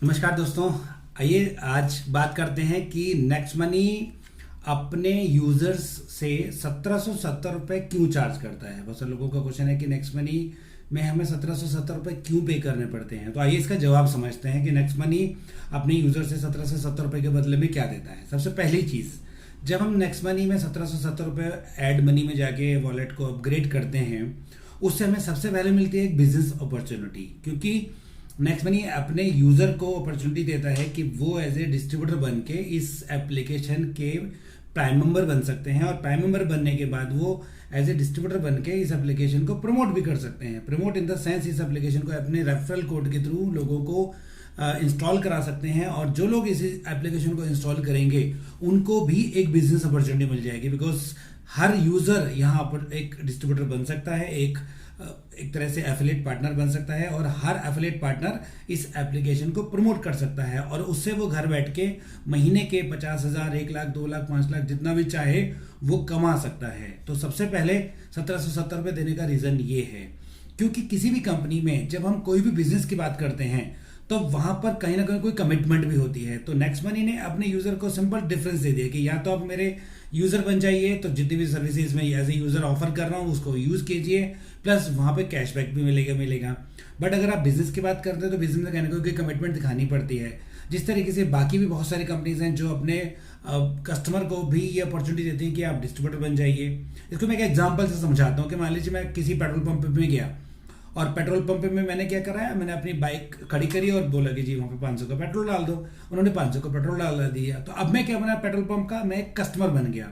नमस्कार दोस्तों। आइए आज बात करते हैं कि नेक्स्ट मनी अपने यूजर्स से 1770 रुपये क्यों चार्ज करता है। बहुत सारे लोगों का क्वेश्चन है कि नेक्स्ट मनी में हमें 1770 रुपये क्यों पे करने पड़ते हैं। तो आइए इसका जवाब समझते हैं कि नेक्स्ट मनी अपने यूजर से 1770 रुपये के बदले में क्या देता है। सबसे पहली चीज़, जब हम नेक्स्ट मनी में 1770 रुपये ऐड मनी में जाके वॉलेट को अपग्रेड करते हैं, उससे हमें सबसे पहले मिलती है एक बिजनेस अपॉर्चुनिटी। क्योंकि नेक्स्ट मनी अपने यूजर को अपॉर्चुनिटी देता है कि वो एज ए डिस्ट्रीब्यूटर बन के इस एप्लीकेशन के प्राइम मेंबर बन सकते हैं, और प्राइम मेंबर बनने के बाद वो एज ए डिस्ट्रीब्यूटर बन के इस एप्लीकेशन को प्रमोट भी कर सकते हैं। प्रमोट इन द सेंस, इस एप्लीकेशन को अपने रेफरल कोड के थ्रू लोगों को इंस्टॉल करा सकते हैं, और जो लोग इस एप्लीकेशन को इंस्टॉल करेंगे उनको भी एक बिजनेस अपॉर्चुनिटी मिल जाएगी। बिकॉज हर यूजर यहाँ पर एक डिस्ट्रीब्यूटर बन सकता है, एक तरह से एफिलिएट पार्टनर बन सकता है, और हर एफिलिएट पार्टनर इस एप्लीकेशन को प्रमोट कर सकता है, और उससे वो घर बैठ के महीने के 50,000, 1 लाख, 2 लाख, 5 लाख जितना भी चाहे वो कमा सकता है। तो सबसे पहले 1770 रुपये देने का रीजन ये है क्योंकि किसी भी कंपनी में जब हम कोई भी बिजनेस की बात करते हैं तो वहां पर कहीं ना कहीं कोई कमिटमेंट भी होती है। तो नेक्स्ट मनी ने अपने यूजर को सिंपल डिफरेंस दे दिया कि या तो आप मेरे यूजर बन जाइए, तो जितनी भी सर्विसेज मैं एज ए यूजर ऑफर कर रहा हूँ उसको यूज कीजिए, प्लस वहां पे कैशबैक भी मिलेगा। बट अगर आप बिजनेस की बात करते हैं तो बिजनेस में कहने को कोई कमिटमेंट दिखानी पड़ती है। जिस तरीके से बाकी भी बहुत सारी कंपनीज हैं जो अपने कस्टमर को भी ये अपॉर्चुनिटी देती है कि आप डिस्ट्रीब्यूटर बन जाइए। इसको मैं एक एग्जांपल से समझाता हूँ कि मान लीजिए मैं किसी पेट्रोल पंप पे गया, और पेट्रोल पंप पे में मैंने क्या कराया, मैंने अपनी बाइक खड़ी करी और बोला कि जी वहाँ पे 500 का पेट्रोल डाल दो। उन्होंने 500 का पेट्रोल डाल दिया। तो अब मैं क्या बना, पेट्रोल पंप का मैं एक कस्टमर बन गया।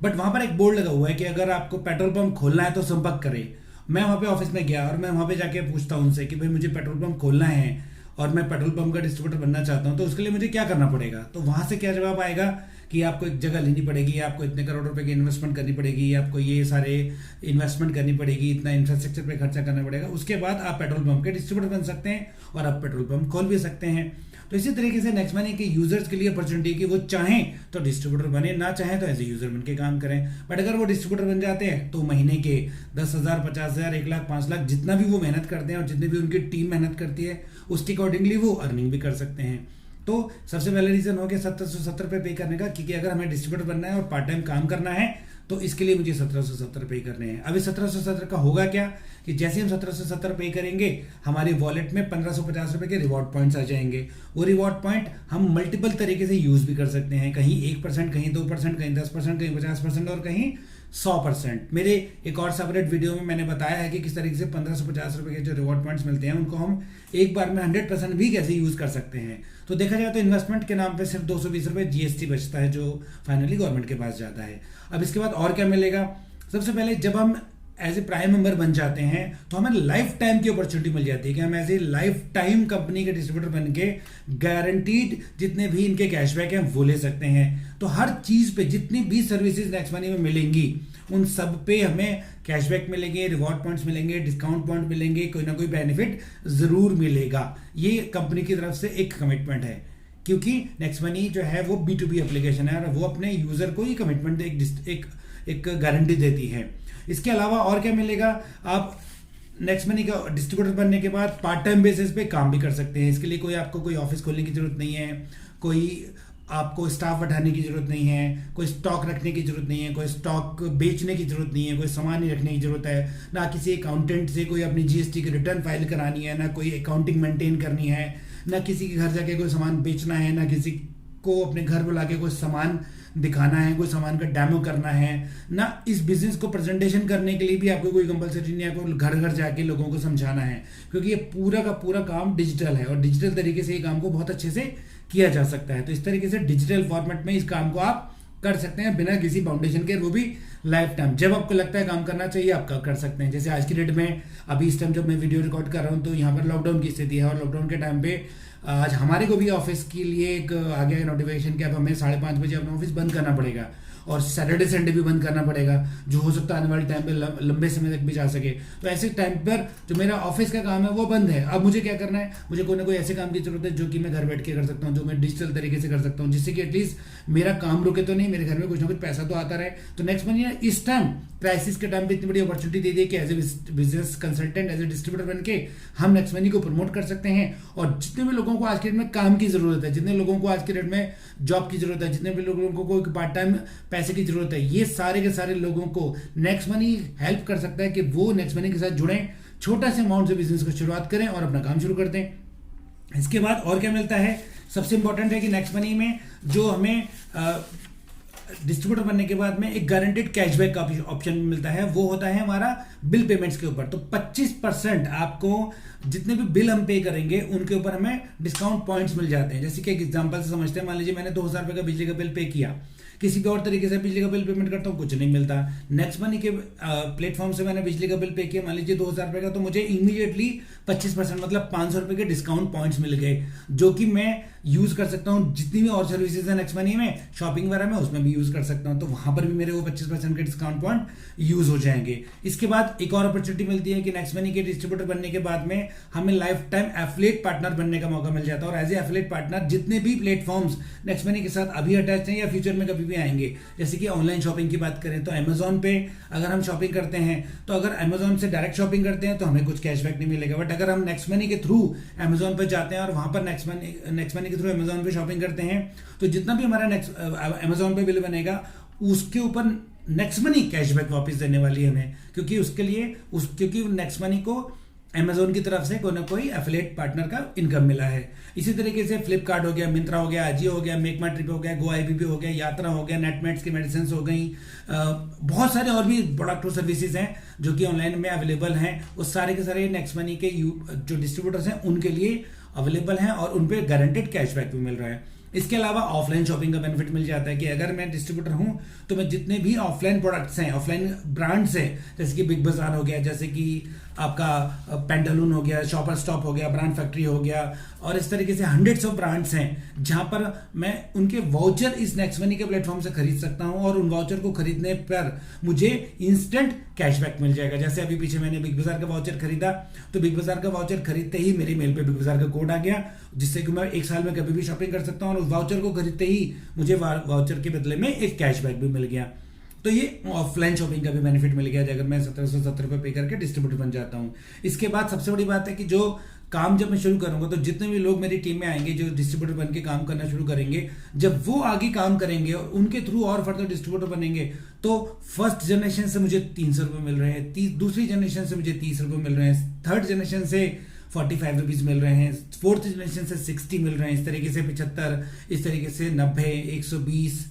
बट वहां पर एक बोर्ड लगा हुआ है कि अगर आपको पेट्रोल पंप खोलना है तो संपर्क करें। मैं वहां पे ऑफिस में गया और मैं वहां पे जाके पूछता हूं उनसे कि भाई मुझे पेट्रोल पंप खोलना है और मैं पेट्रोल पंप का डिस्ट्रीब्यूटर बनना चाहता हूं, तो उसके लिए मुझे क्या करना पड़ेगा। तो वहां से क्या जवाब आएगा कि आपको एक जगह लेनी पड़ेगी, आपको इतने करोड़ रुपए की इन्वेस्टमेंट करनी पड़ेगी, आपको ये सारे इन्वेस्टमेंट करनी पड़ेगी, इतना इंफ्रास्ट्रक्चर पे खर्चा करना पड़ेगा। उसके बाद आप पेट्रोल पंप के डिस्ट्रीब्यूटर बन सकते हैं और आप पेट्रोल पंप खोल भी सकते हैं। तो इसी तरीके से नेक्स्ट मनी के यूजर्स के लिए अपॉर्चुनिटी कि वो चाहें तो डिस्ट्रीब्यूटर बने, ना चाहें तो एज ए यूजर बन के काम करें। बट अगर वो डिस्ट्रीब्यूटर बन जाते हैं तो महीने के 10,000, 50,000, 1 लाख, 5 लाख जितना भी वो मेहनत करते हैं और जितनी भी उनकी टीम मेहनत करती है उसके अकॉर्डिंगली वो अर्निंग भी कर सकते हैं। तो सबसे पहले रीजन हो गया 1770 रुपये पे करने का, क्योंकि अगर हमें डिस्ट्रीब्यूटर बनना है और पार्ट टाइम काम करना है तो इसके लिए मुझे 1770 पे करने हैं। अभी 1770 का होगा क्या कि जैसे हम 1770 पे करेंगे हमारे वॉलेट में 1550 रुपए के रिवॉर्ड पॉइंट्स आ जाएंगे। वो रिवॉर्ड पॉइंट हम मल्टीपल तरीके से यूज भी कर सकते हैं, कहीं 1%, कहीं 2%, कहीं 10%, कहीं 50% और कहीं 100%। मेरे एक और सेपरेट वीडियो में मैंने बताया है कि किस तरीके से 1550 रुपए के जो रिवॉर्ड पॉइंट्स मिलते हैं उनको हम एक बार में 100% भी कैसे यूज कर सकते हैं। तो देखा जाए तो इन्वेस्टमेंट के नाम पे सिर्फ 220 रुपए जीएसटी बचता है जो फाइनली गवर्नमेंट के पास जाता है। अब इसके बाद और क्या मिलेगा, सबसे पहले जब हम एज ए प्राइम मेंबर बन जाते हैं तो हमें लाइफ टाइम की अपॉर्चुनिटी मिल जाती है कि हम as a lifetime company के डिस्ट्रीब्यूटर बन के गारंटीड जितने भी इनके कैशबैक हैं वो ले सकते हैं। तो हर चीज पे जितनी भी सर्विसेज नेक्स्ट मनी में मिलेंगी उन सब पे हमें कैशबैक मिलेंगे, रिवॉर्ड पॉइंट्स मिलेंगे, डिस्काउंट पॉइंट मिलेंगे, कोई ना कोई बेनिफिट जरूर मिलेगा। ये कंपनी की तरफ से एक कमिटमेंट है, क्योंकि नेक्स्ट मनी जो है वो B2B एप्लीकेशन है और वो अपने यूजर को ये कमिटमेंट एक गारंटी देती है। इसके अलावा और क्या मिलेगा, आप नेक्स्ट मनी का डिस्ट्रीब्यूटर बनने के बाद पार्ट टाइम बेसिस पे काम भी कर सकते हैं। इसके लिए आपको कोई ऑफिस खोलने की जरूरत नहीं है, कोई आपको स्टाफ बढ़ाने की जरूरत नहीं है, कोई स्टॉक रखने की जरूरत नहीं है, कोई स्टॉक बेचने की जरूरत नहीं है, कोई सामान नहीं रखने की जरूरत है, ना किसी अकाउंटेंट से कोई अपनी जीएसटी की रिटर्न फाइल करानी है, ना कोई अकाउंटिंग मेंटेन करनी है, ना किसी के घर जाके कोई सामान बेचना है, ना किसी को अपने घर बुला के कोई सामान दिखाना है, कोई सामान का डेमो करना है, ना इस बिजनेस को प्रेजेंटेशन करने के लिए भी आपको कोई कंपलसरी नहीं है, आपको घर घर जाके लोगों को समझाना है, क्योंकि ये पूरा का पूरा काम डिजिटल है और डिजिटल तरीके से ये काम को बहुत अच्छे से किया जा सकता है। तो इस तरीके से डिजिटल फॉर्मेट में इस काम को आप कर सकते हैं बिना किसी फाउंडेशन के, वो भी लाइफ टाइम। जब आपको लगता है काम करना चाहिए आप कर सकते हैं। जैसे आज की डेट में अभी इस टाइम जब मैं वीडियो रिकॉर्ड कर रहा हूँ तो यहाँ पर लॉकडाउन की स्थिति है और लॉकडाउन के टाइम पे आज हमारे को भी ऑफिस के लिए एक आ गया नोटिफिकेशन कि अब हमें 5:30 बजे अपना ऑफिस बंद करना पड़ेगा। और सैटरडे संडे भी बंद करना पड़ेगा, जो हो सकता है आने वाले टाइम पे लंबे समय तक भी जा सके। तो ऐसे टाइम पर जो मेरा ऑफिस का काम है वो बंद है। अब मुझे क्या करना है, मुझे कोई ना कोई ऐसे काम की जरूरत है जो कि मैं घर बैठ के कर सकता हूँ, जो मैं डिजिटल तरीके से कर सकता हूँ, जिससे कि एटलीस्ट मेरा काम रुके तो नहीं, मेरे घर में कुछ ना कुछ पैसा तो आता रहे। तो नेक्स्ट मनी इस टाइम क्राइसिस के टाइम पे इतनी बड़ी अपॉर्चुनिटी दे दी कि as a business consultant, as a distributor बन के हम नेक्स्ट मनी को प्रमोट कर सकते हैं। और जितने भी लोगों को आज के डेट में काम की जरूरत है, जितने लोगों को आज के डेट में जॉब की जरूरत है, जितने भी लोगों को पार्ट टाइम पैसे की जरूरत है, ये सारे के सारे लोगों को नेक्स्ट मनी हेल्प कर सकता है कि वो नेक्स्ट मनी के साथ जुड़े, छोटा से अमाउंट से बिजनेस को शुरुआत करें और अपना काम शुरू कर दें। इसके बाद और क्या मिलता है, सबसे इंपॉर्टेंट है कि नेक्स्ट मनी में जो हमें डिस्ट्रीब्यूटर बनने के बाद में एक गारंटेड कैशबैक का ऑप्शन मिलता है, वो होता है हमारा बिल पेमेंट्स के ऊपर। तो 25% आपको जितने भी बिल हम पे करेंगे उनके ऊपर हमें डिस्काउंट पॉइंट्स मिल जाते हैं। जैसे कि एक एग्जांपल से समझते हैं, मान लीजिए मैंने 2000 रुपए का बिजली का बिल पे किया, किसी भी और तरीके से बिजली का बिल पेमेंट करता हूँ, कुछ नहीं मिलता। नेक्स्ट मनी के प्लेटफॉर्म से मैंने बिजली का बिल पे किया, मान लीजिए 2000 रुपए का, तो मुझे इमीडिएटली 25% मतलब 500 रुपए के डिस्काउंट पॉइंट्स मिल गए, जो कि मैं यूज कर सकता हूँ जितनी भी और सर्विसेज है नेक्स्ट मनी में, शॉपिंग वगैरह में, उसमें भी यूज कर सकता हूँ। तो वहां पर भी मेरे वो 25% के डिस्काउंट पॉइंट यूज हो जाएंगे। इसके बाद एक और अपॉर्चुनिटी मिलती है कि नेक्स्ट मनी के डिस्ट्रीब्यूटर बनने के बाद में हमें लाइफ टाइम एफिलिएट पार्टनर बनने का मौका मिल जाता है। और एज ए एफिलिएट पार्टनर जितने भी प्लेटफॉर्म्स नेक्स्ट मनी के साथ अभी अटैच हैं या फ्यूचर में कभी भी आएंगे, जैसे कि ऑनलाइन शॉपिंग की बात करें तो अमेजोन पे अगर हम शॉपिंग करते हैं, तो अगर अमेजोन से डायरेक्ट शॉपिंग करते हैं तो हमें कुछ कैशबैक नहीं मिलेगा। बट अगर हम नेक्स्ट मनी के थ्रू अमेजोन पे जाते हैं और वहां पर नेक्स्ट मनी के थ्रू अमेजोन पे शॉपिंग करते हैं, तो जितना भी हमारा नेक्स्ट अमेजोन पे बिल बनेगा उसके ऊपर नेक्स्ट मनी कैशबैक वापस देने वाली है हमें, क्योंकि नेक्स्ट मनी को अमेजोन की तरफ से कोई ना कोई एफिलिएट पार्टनर का इनकम मिला है। इसी तरीके से फ्लिपकार्ट हो गया, मिंत्रा हो गया, अजियो हो गया, मेक माई ट्रिप हो गया, गो आईबीपी हो गया, यात्रा हो गया, नेटमेट्स की मेडिसिन हो गई, बहुत सारे और भी प्रोडक्ट और सर्विसेज हैं जो कि ऑनलाइन में अवेलेबल हैं। वो सारे के सारे नेक्स्ट मनी के जो डिस्ट्रीब्यूटर्स हैं उनके लिए अवेलेबल हैं और उन पर गारंटेड कैशबैक भी मिल रहा है। इसके अलावा ऑफलाइन शॉपिंग का बेनिफिट मिल जाता है कि अगर मैं डिस्ट्रीब्यूटर हूं तो मैं जितने भी ऑफलाइन प्रोडक्ट्स हैं, ऑफलाइन ब्रांड्स हैं, जैसे कि बिग बाजार हो गया, जैसे कि आपका पेंटालून हो गया, शॉपर स्टॉप हो गया, ब्रांड फैक्ट्री हो गया, और इस तरीके से हंड्रेड्स ऑफ ब्रांड्स हैं जहां पर मैं उनके वाउचर इस नेक्स्ट मनी के प्लेटफॉर्म से खरीद सकता हूं और उन वाउचर को खरीदने पर मुझे इंस्टेंट कैशबैक मिल जाएगा। जैसे अभी पीछे मैंने बिग बाजार का वाउचर खरीदा, तो बिग बाजार का वाउचर खरीदते ही मेरे मेल पे बिग बाजार का कोड आ गया, जिससे कि मैं 1 साल में कभी भी शॉपिंग कर सकता हूं और उस वाउचर को खरीदते ही मुझे वाउचर के बदले में एक कैशबैक भी मिल गया। तो ये ऑफलाइन शॉपिंग का भी बेनिफिट मिल गया अगर मैं 1770 रुपए पे करके डिस्ट्रीब्यूटर बन जाता हूँ। इसके बाद सबसे बड़ी बात है कि जो काम जब मैं शुरू करूंगा, तो जितने भी लोग मेरी टीम में आएंगे जो डिस्ट्रीब्यूटर बन के काम करना शुरू करेंगे, जब वो आगे काम करेंगे और उनके थ्रू और फर्दर डिस्ट्रीब्यूटर बनेंगे, तो फर्स्ट जनरेशन से मुझे 300 रुपए मिल रहे हैं, दूसरी जनरेशन से मुझे 30 रुपए मिल रहे हैं, थर्ड जनरेशन से 45 रुपीज मिल रहे हैं, फोर्थ जनरेशन से 60 मिल रहे हैं, इस तरीके से 75, इस तरीके से 90, 120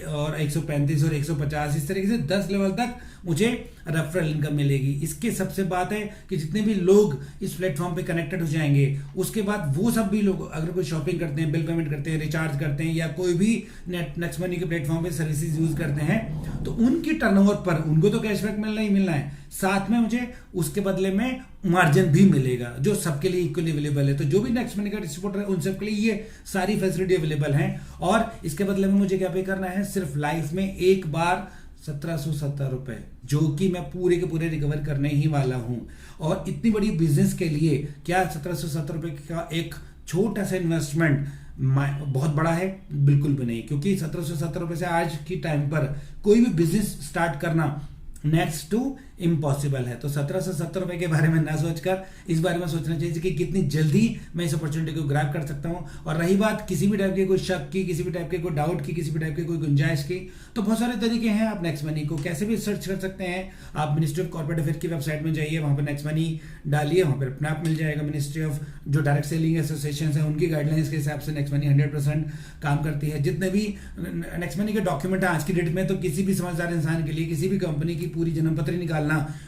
और 135 और 150, इस तरीके से 10 लेवल तक मुझे रेफरल इनकम मिलेगी। इसके सबसे बात है कि जितने भी लोग इस प्लेटफॉर्म पे कनेक्टेड हो जाएंगे, उसके बाद वो सब भी लोग अगर कोई शॉपिंग करते हैं, बिल पेमेंट करते हैं, रिचार्ज करते हैं या कोई भी नेक्स्ट मनी के प्लेटफॉर्म पे सर्विसेज यूज करते हैं, तो उनकी टर्नओवर पर उनको तो कैशबैक मिलना ही मिलना है, साथ में मुझे उसके बदले में मार्जिन भी मिलेगा जो सबके लिए इक्वली अवेलेबल है। तो जो भी नेक्स्ट मनी का डिस्ट्रीब्यूटर है उन सबके लिए ये सारी फैसिलिटी अवेलेबल है और इसके बदले में मुझे क्या पे करना है, सिर्फ लाइफ में एक बार 1770 रुपए, जो कि मैं पूरे के पूरे रिकवर करने ही वाला हूं। और इतनी बड़ी बिजनेस के लिए क्या 1770 रुपए का एक छोटा सा इन्वेस्टमेंट बहुत बड़ा है? बिल्कुल भी नहीं, क्योंकि 1770 रुपए से आज की टाइम पर कोई भी बिजनेस स्टार्ट करना नेक्स्ट टू इम्पॉसिबल है। तो 1770 रुपए के बारे में ना सोचकर इस बारे में सोचना चाहिए कि कितनी जल्दी मैं इस अपॉर्चुनिटी को ग्रैब कर सकता हूं। और रही बात किसी भी टाइप के कोई शक की, किसी भी टाइप के कोई डाउट की, किसी भी टाइप के कोई गुंजाइश की, तो बहुत सारे तरीके हैं। आप नेक्स्ट मनी को कैसे भी सर्च कर सकते हैं। आप मिनिस्ट्री ऑफ कॉर्पोरेट अफेयर की वेबसाइट में जाइए, वहां पर नेक्स्ट मनी डालिए, वहां पर अपने आप मिल जाएगा। मिनिस्ट्री ऑफ जो डायरेक्ट सेलिंग एसोसिएशन है उनकी गाइडलाइंस के हिसाब से नेक्स्ट मनी 100% काम करती है। जितने भी नेक्स्ट मनी के डॉक्यूमेंट है आज की डेट में, तो किसी भी समझदार इंसान के लिए किसी भी कंपनी की पूरी जन्म पत्री निकालना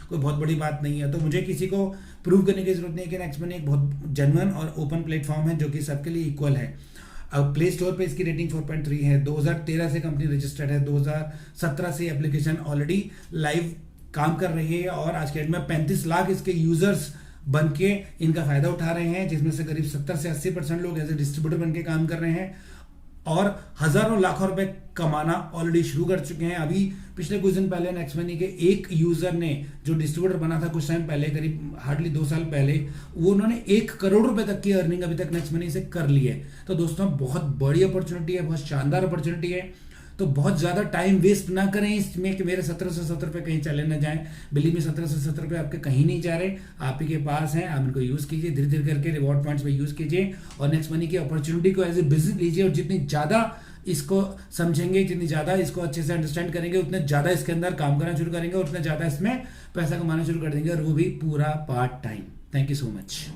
कोई बहुत बड़ी बात नहीं है। तो मुझे किसी को प्रूव करने की जरूरत नहीं है कि नेक्स्ट मनी एक बहुत जेन्युइन और ओपन प्लेटफॉर्म है जो कि सबके लिए इक्वल है। अब प्ले स्टोर पे इसकी रेटिंग 4.3 है। 2013 से कंपनी रजिस्टर्ड है, 2017 से एप्लीकेशन ऑलरेडी लाइव काम कर रही है और आज के डेट में 35 लाख इसके यूजर्स बन के इनका फायदा उठा रहे हैं, जिसमें से करीब 70 से 80% लोग एज ए डिस्ट्रीब्यूटर बन के काम कर रहे हैं। और हजारों लाखों रुपए कमाना ऑलरेडी शुरू कर चुके हैं। अभी पिछले कुछ दिन पहले नेक्स्ट मनी के एक यूजर ने, जो डिस्ट्रीब्यूटर बना था कुछ टाइम पहले, करीब हार्डली 2 साल पहले, वो उन्होंने 1 करोड़ रुपए तक की अर्निंग अभी तक नेक्स्ट मनी से कर ली है। तो दोस्तों बहुत बड़ी अपॉर्चुनिटी है, बहुत शानदार अपॉर्चुनिटी है। तो बहुत ज्यादा टाइम वेस्ट ना करें इसमें कि मेरे 1770 रुपए कहीं चले ना जाएं। बिलीव में 1770 रुपए आपके कहीं नहीं जा रहे, आप ही के पास हैं। आप इनको यूज कीजिए, धीरे धीरे करके रिवॉर्ड पॉइंट्स पे यूज कीजिए और नेक्स्ट मनी की अपॉर्चुनिटी को एज ए बिजनेस लीजिए। और जितनी ज्यादा इसको समझेंगे, जितनी ज्यादा इसको अच्छे से अंडरस्टैंड करेंगे, उतने ज्यादा इसके अंदर काम करना शुरू करेंगे और उतने ज्यादा इसमें पैसा कमाना शुरू कर देंगे, और वो भी पूरा part time. Thank you so much.